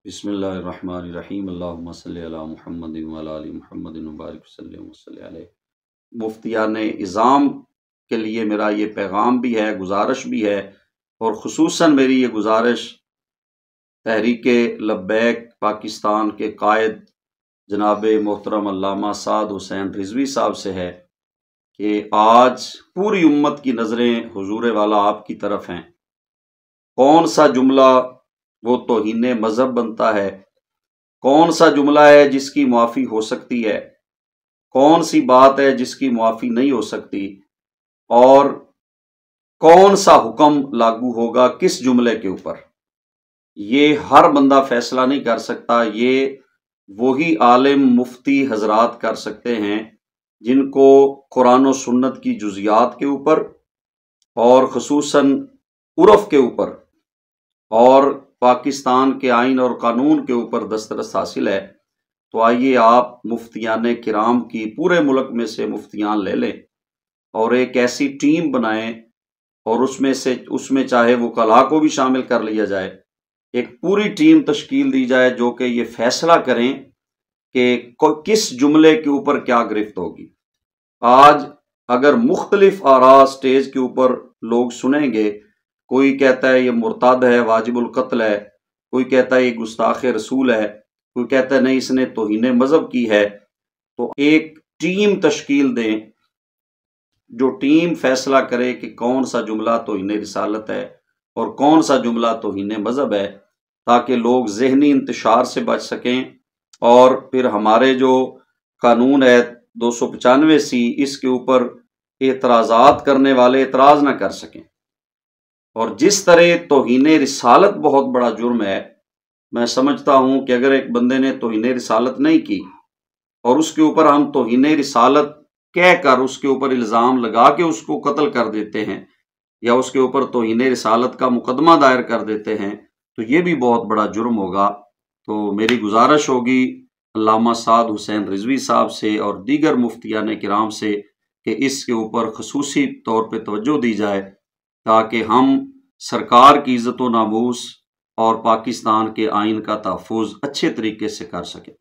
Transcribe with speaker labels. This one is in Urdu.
Speaker 1: بسم اللہ الرحمن الرحیم اللہم صلی علی محمد وعلی آل محمد وبارک وسلم وصلی علیہ۔ مفتیان اعظام کے لیے میرا یہ پیغام بھی ہے، گزارش بھی ہے، اور خصوصاً میری یہ گزارش تحریک لبیک پاکستان کے قائد جناب محترم علامہ سعد حسین رضوی صاحب سے ہے کہ آج پوری امت کی نظریں حضور والا آپ کی طرف ہیں۔ کون سا جملہ وہ توہین مذہب بنتا ہے؟ کون سا جملہ ہے جس کی معافی ہو سکتی ہے؟ کون سی بات ہے جس کی معافی نہیں ہو سکتی؟ اور کون سا حکم لاگو ہوگا کس جملے کے اوپر؟ یہ ہر بندہ فیصلہ نہیں کر سکتا، یہ وہی عالم مفتی حضرات کر سکتے ہیں جن کو قرآن و سنت کی جزیات کے اوپر اور خصوصاً عرف کے اوپر اور پاکستان کے آئین اور قانون کے اوپر دسترس حاصل ہے۔ تو آئیے آپ مفتیان کرام کی پورے ملک میں سے مفتیان لے لیں اور ایک ایسی ٹیم بنائیں، اور اس میں چاہے وکلاء کو بھی شامل کر لیا جائے، ایک پوری ٹیم تشکیل دی جائے جو کہ یہ فیصلہ کریں کہ کس جملے کے اوپر کیا گرفت ہوگی۔ آج اگر مختلف آراء سٹیج کے اوپر لوگ سنیں گے، کوئی کہتا ہے یہ مرتد ہے، واجب القتل ہے، کوئی کہتا ہے یہ گستاخ رسول ہے، کوئی کہتا ہے نہیں اس نے توہین مذہب کی ہے، تو ایک ٹیم تشکیل دیں جو ٹیم فیصلہ کرے کہ کون سا جملہ توہین رسالت ہے اور کون سا جملہ توہین مذہب ہے، تاکہ لوگ ذہنی انتشار سے بچ سکیں، اور پھر ہمارے جو قانون ہے 295 اس کے اوپر اعتراضات کرنے والے اعتراض نہ کر سکیں۔ اور جس طرح توہین رسالت بہت بڑا جرم ہے، میں سمجھتا ہوں کہ اگر ایک بندے نے توہین رسالت نہیں کی اور اس کے اوپر ہم توہین رسالت کہہ کر اس کے اوپر الزام لگا کے اس کو قتل کر دیتے ہیں یا اس کے اوپر توہین رسالت کا مقدمہ دائر کر دیتے ہیں، تو یہ بھی بہت بڑا جرم ہوگا۔ تو میری گزارش ہوگی علامہ سعد حسین رضوی صاحب سے اور دیگر مفتیان کرام سے کہ اس کے اوپر خصوصی طور پہ توجہ دی جائے، تاکہ ہم سرکار کی عزت و ناموس اور پاکستان کے آئین کا تحفظ اچھے طریقے سے کر سکیں۔